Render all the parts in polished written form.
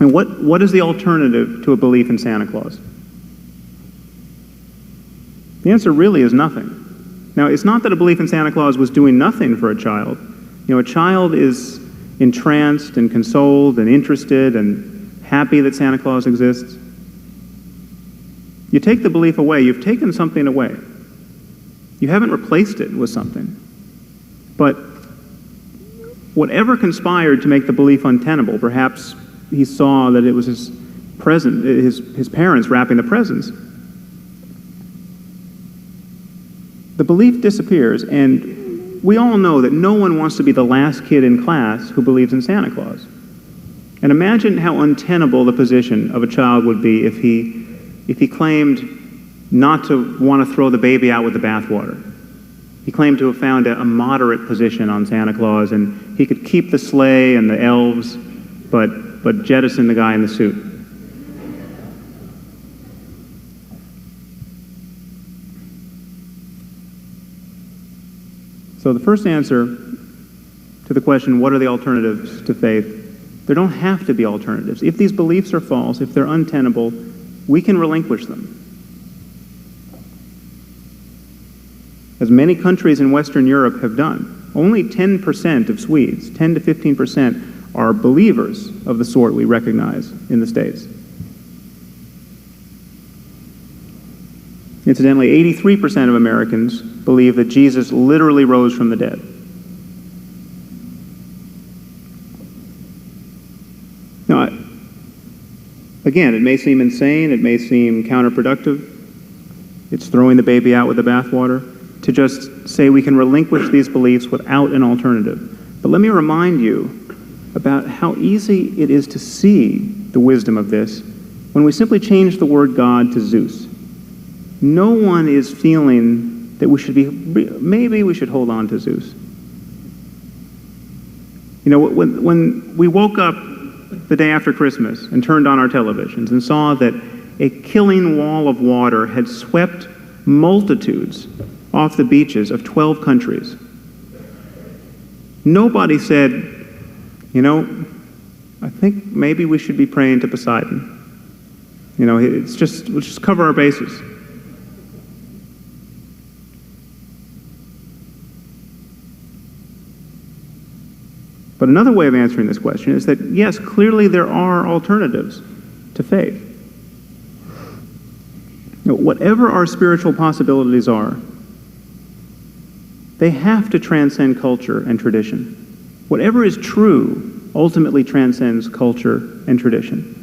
And what is the alternative to a belief in Santa Claus? The answer really is nothing. Now, it's not that a belief in Santa Claus was doing nothing for a child. You know, a child is entranced and consoled and interested and happy that Santa Claus exists. You take the belief away, you've taken something away. You haven't replaced it with something. But whatever conspired to make the belief untenable, perhaps he saw that it was his parents wrapping the presents. The belief disappears, and we all know that no one wants to be the last kid in class who believes in Santa Claus. And imagine how untenable the position of a child would be if he claimed not to want to throw the baby out with the bathwater. He claimed to have found a moderate position on Santa Claus, and he could keep the sleigh and the elves, but jettison the guy in the suit. So the first answer to the question, what are the alternatives to faith? There don't have to be alternatives. If these beliefs are false, if they're untenable, we can relinquish them. As many countries in Western Europe have done. Only 10% of Swedes, 10 to 15%, are believers of the sort we recognize in the States. Incidentally, 83% of Americans believe that Jesus literally rose from the dead. Now, again, it may seem insane, it may seem counterproductive. It's throwing the baby out with the bathwater to just say we can relinquish these beliefs without an alternative. But let me remind you about how easy it is to see the wisdom of this when we simply change the word God to Zeus. No one is feeling that maybe we should hold on to Zeus. You know, when we woke up the day after Christmas and turned on our televisions and saw that a killing wall of water had swept multitudes off the beaches of 12 countries, nobody said, you know, I think maybe we should be praying to Poseidon. You know, let's just cover our bases. But another way of answering this question is that, yes, clearly there are alternatives to faith. You know, whatever our spiritual possibilities are, they have to transcend culture and tradition. Whatever is true ultimately transcends culture and tradition.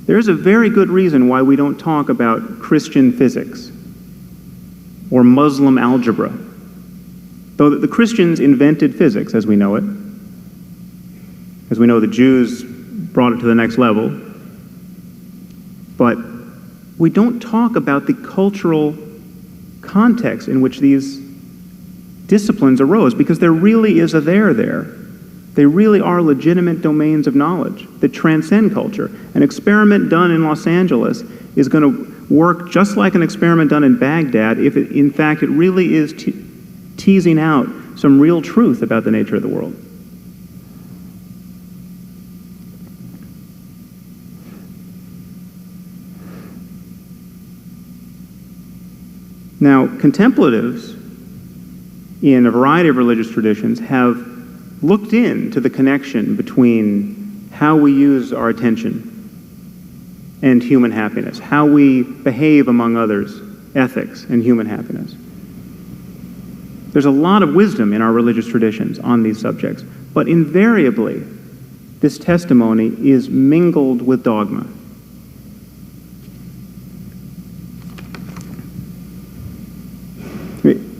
There is a very good reason why we don't talk about Christian physics or Muslim algebra, though the Christians invented physics as we know it. As we know, the Jews brought it to the next level. But we don't talk about the cultural context in which these disciplines arose, because there really is a there. They really are legitimate domains of knowledge that transcend culture. An experiment done in Los Angeles is going to work just like an experiment done in Baghdad if, in fact, it really is teasing out some real truth about the nature of the world. Now, contemplatives in a variety of religious traditions have looked into the connection between how we use our attention and human happiness, how we behave among others, ethics and human happiness. There's a lot of wisdom in our religious traditions on these subjects, but invariably, this testimony is mingled with dogma.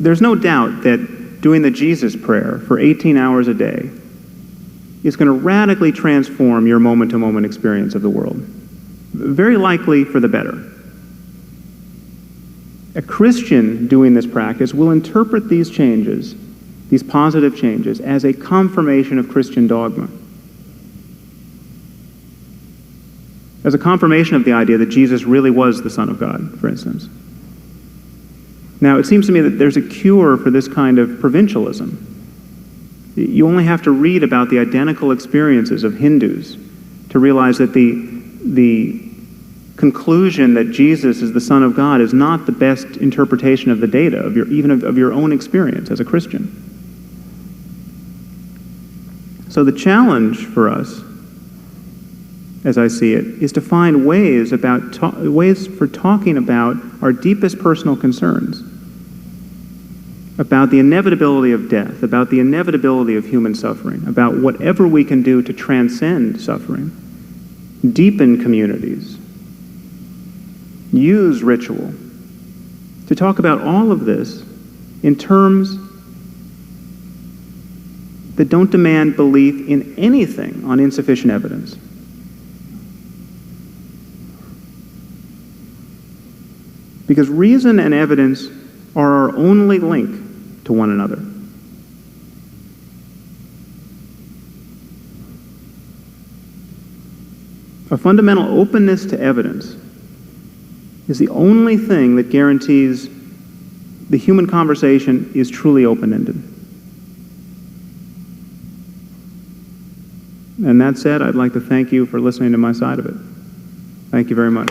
There's no doubt that doing the Jesus prayer for 18 hours a day is going to radically transform your moment-to-moment experience of the world, very likely for the better. A Christian doing this practice will interpret these changes, these positive changes, as a confirmation of Christian dogma, as a confirmation of the idea that Jesus really was the Son of God, for instance. Now, it seems to me that there's a cure for this kind of provincialism. You only have to read about the identical experiences of Hindus to realize that the conclusion that Jesus is the Son of God is not the best interpretation of the data, of your own experience as a Christian. So the challenge for us, as I see it, is to find ways for talking about our deepest personal concerns, about the inevitability of death, about the inevitability of human suffering, about whatever we can do to transcend suffering, deepen communities, use ritual, to talk about all of this in terms that don't demand belief in anything on insufficient evidence. Because reason and evidence are our only link to one another. A fundamental openness to evidence is the only thing that guarantees the human conversation is truly open-ended. And that said, I'd like to thank you for listening to my side of it. Thank you very much.